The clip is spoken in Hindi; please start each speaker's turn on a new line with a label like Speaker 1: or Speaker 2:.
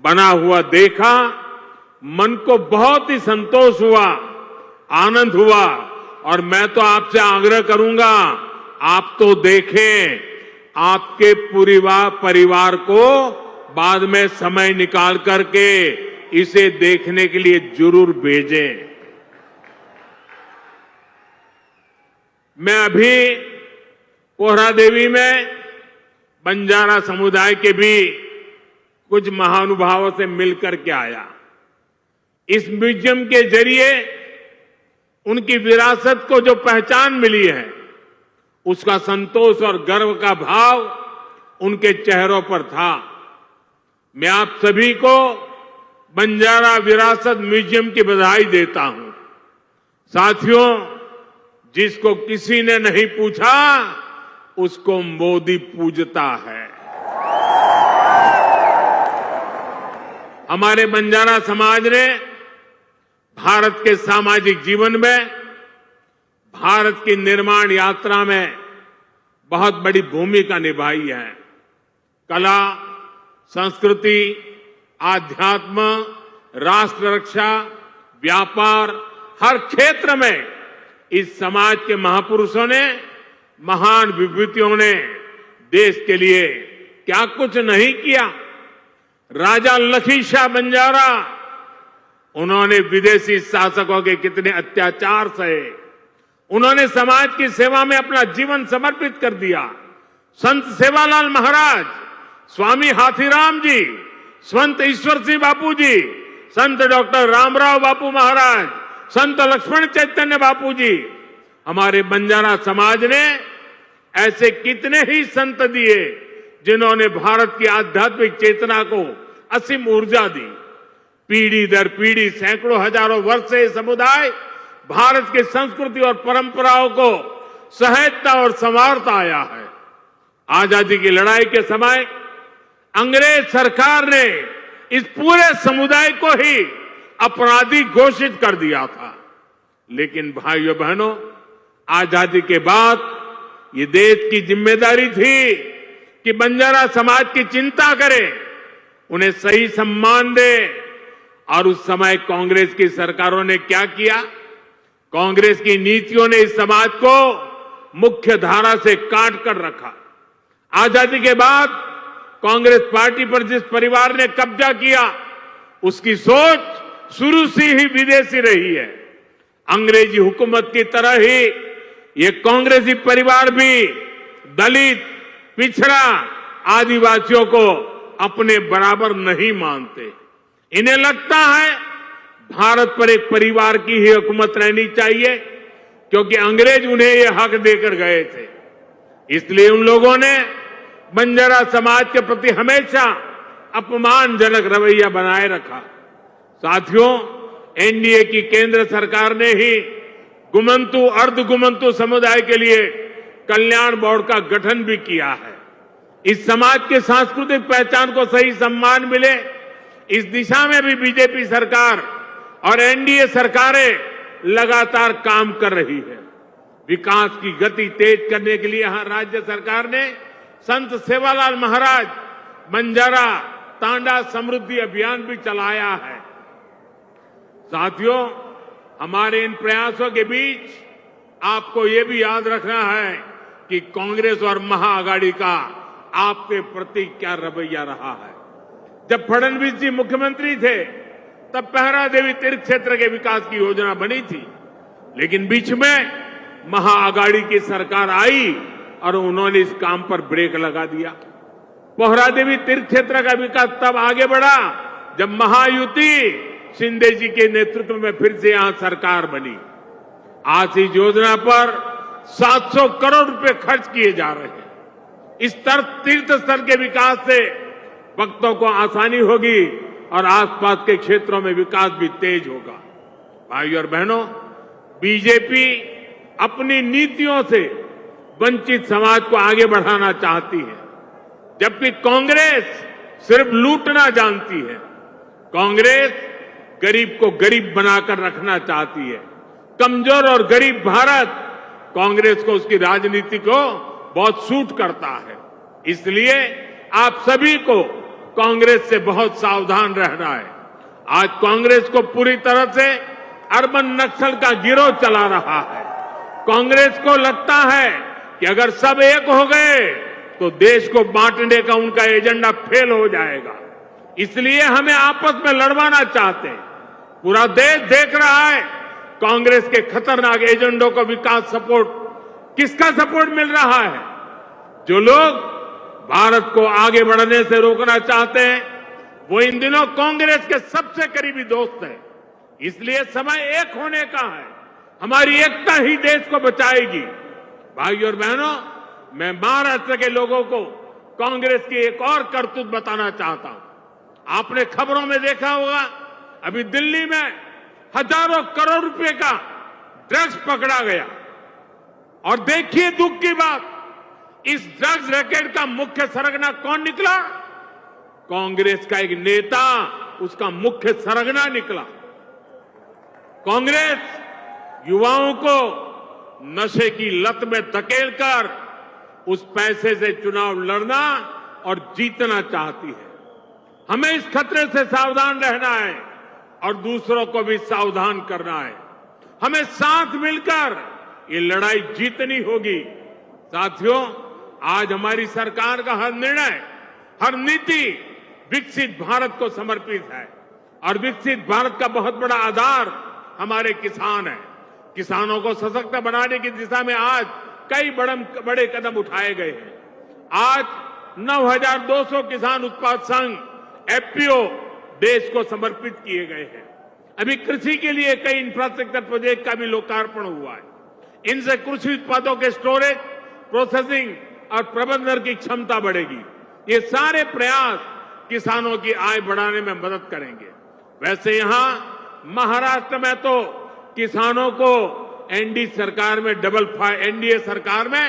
Speaker 1: बना हुआ देखा, मन को बहुत ही संतोष हुआ, आनंद हुआ। और मैं तो आपसे आग्रह करूंगा, आप तो देखें, आपके पूरे परिवार को बाद में समय निकाल करके इसे देखने के लिए जरूर भेजें। मैं अभी पोहरादेवी में बंजारा समुदाय के भी कुछ महानुभावों से मिलकर के आया। इस म्यूजियम के जरिए उनकी विरासत को जो पहचान मिली है, उसका संतोष और गर्व का भाव उनके चेहरों पर था। मैं आप सभी को बंजारा विरासत म्यूजियम की बधाई देता हूं। साथियों, जिसको किसी ने नहीं पूछा, उसको मोदी पूजता है। हमारे बंजारा समाज ने भारत के सामाजिक जीवन में, भारत की निर्माण यात्रा में बहुत बड़ी भूमिका निभाई है। कला, संस्कृति, आध्यात्म, राष्ट्र रक्षा, व्यापार, हर क्षेत्र में इस समाज के महापुरुषों ने, महान विभूतियों ने देश के लिए क्या कुछ नहीं किया। राजा लखी शाह बंजारा, उन्होंने विदेशी शासकों के कितने अत्याचार सहे, उन्होंने समाज की सेवा में अपना जीवन समर्पित कर दिया। संत सेवालाल महाराज, स्वामी हाथीराम जी, संत ईश्वर सिंह बापू जी, संत डॉक्टर रामराव बापू महाराज, संत लक्ष्मण चैतन्य बापू जी, हमारे बंजारा समाज ने ऐसे कितने ही संत दिए जिन्होंने भारत की आध्यात्मिक चेतना को असीम ऊर्जा दी। पीढ़ी दर पीढ़ी, सैकड़ों हजारों वर्ष से समुदाय भारत की संस्कृति और परंपराओं को सहेजता और संवारता आया है। आजादी की लड़ाई के समय अंग्रेज सरकार ने इस पूरे समुदाय को ही अपराधी घोषित कर दिया था। लेकिन भाइयों बहनों, आजादी के बाद ये देश की जिम्मेदारी थी कि बंजारा समाज की चिंता करे, उन्हें सही सम्मान दे। और उस समय कांग्रेस की सरकारों ने क्या किया? कांग्रेस की नीतियों ने इस समाज को मुख्य धारा से काट कर रखा। आजादी के बाद कांग्रेस पार्टी पर जिस परिवार ने कब्जा किया, उसकी सोच शुरू से ही विदेशी रही है। अंग्रेजी हुकूमत की तरह ही ये कांग्रेसी परिवार भी दलित, पिछड़ा, आदिवासियों को अपने बराबर नहीं मानते। इन्हें लगता है भारत पर एक परिवार की ही हुकूमत रहनी चाहिए, क्योंकि अंग्रेज उन्हें यह हक देकर गए थे। इसलिए उन लोगों ने बंजारा समाज के प्रति हमेशा अपमानजनक रवैया बनाए रखा। साथियों, एनडीए की केंद्र सरकार ने ही गुमंतु, अर्धगुमंतु समुदाय के लिए कल्याण बोर्ड का गठन भी किया है। इस समाज के सांस्कृतिक पहचान को सही सम्मान मिले, इस दिशा में भी बीजेपी सरकार और एनडीए सरकारें लगातार काम कर रही है। विकास की गति तेज करने के लिए यहां राज्य सरकार ने संत सेवालाल महाराज बंजारा तांडा समृद्धि अभियान भी चलाया है। साथियों, हमारे इन प्रयासों के बीच आपको ये भी याद रखना है कि कांग्रेस और महाआघाड़ी का आपके प्रति क्या रवैया रहा है। जब फडणवीस जी मुख्यमंत्री थे, तब पहरा देवी तीर्थ क्षेत्र के विकास की योजना बनी थी, लेकिन बीच में महाआघाड़ी की सरकार आई और उन्होंने इस काम पर ब्रेक लगा दिया। पोहरा देवी तीर्थ क्षेत्र का विकास तब आगे बढ़ा जब महायुति शिंदे जी के नेतृत्व में फिर से यहां सरकार बनी। आज इस योजना पर 700 करोड़ रुपए खर्च किए जा रहे हैं। इस तीर्थ स्थल के विकास से भक्तों को आसानी होगी और आसपास के क्षेत्रों में विकास भी तेज होगा। भाइयों और बहनों, बीजेपी अपनी नीतियों से वंचित समाज को आगे बढ़ाना चाहती है, जबकि कांग्रेस सिर्फ लूटना जानती है। कांग्रेस गरीब को गरीब बनाकर रखना चाहती है। कमजोर और गरीब भारत कांग्रेस को उसकी राजनीति को बहुत सूट करता है। इसलिए आप सभी को कांग्रेस से बहुत सावधान रहना है। आज कांग्रेस को पूरी तरह से अर्बन नक्सल का गिरोह चला रहा है। कांग्रेस को लगता है कि अगर सब एक हो गए तो देश को बांटने का उनका एजेंडा फेल हो जाएगा, इसलिए हमें आपस में लड़वाना चाहते हैं। पूरा देश देख रहा है कांग्रेस के खतरनाक एजेंडों को विकास सपोर्ट, किसका सपोर्ट मिल रहा है? जो लोग भारत को आगे बढ़ने से रोकना चाहते हैं वो इन दिनों कांग्रेस के सबसे करीबी दोस्त हैं। इसलिए समय एक होने का है, हमारी एकता ही देश को बचाएगी। भाइयों और बहनों, मैं महाराष्ट्र के लोगों को कांग्रेस की एक और करतूत बताना चाहता हूं। आपने खबरों में देखा होगा, अभी दिल्ली में हजारों करोड़ रुपए का ड्रग्स पकड़ा गया, और देखिए दुख की बात, इस ड्रग्स रैकेट का मुख्य सरगना कौन निकला? कांग्रेस का एक नेता उसका मुख्य सरगना निकला। कांग्रेस युवाओं को नशे की लत में धकेलकर उस पैसे से चुनाव लड़ना और जीतना चाहती है। हमें इस खतरे से सावधान रहना है और दूसरों को भी सावधान करना है। हमें साथ मिलकर ये लड़ाई जीतनी होगी। साथियों, आज हमारी सरकार का हर निर्णय, हर नीति विकसित भारत को समर्पित है, और विकसित भारत का बहुत बड़ा आधार हमारे किसान हैं। किसानों को सशक्त बनाने की दिशा में आज कई बड़े कदम उठाए गए हैं। आज 9,200 किसान उत्पाद संघ एफपीओ देश को समर्पित किए गए हैं। अभी कृषि के लिए कई इंफ्रास्ट्रक्चर प्रोजेक्ट का भी लोकार्पण हुआ है। इनसे कृषि उत्पादों के स्टोरेज, प्रोसेसिंग और प्रबंधन की क्षमता बढ़ेगी। ये सारे प्रयास किसानों की आय बढ़ाने में मदद करेंगे। वैसे यहां महाराष्ट्र में तो किसानों को एनडीए सरकार में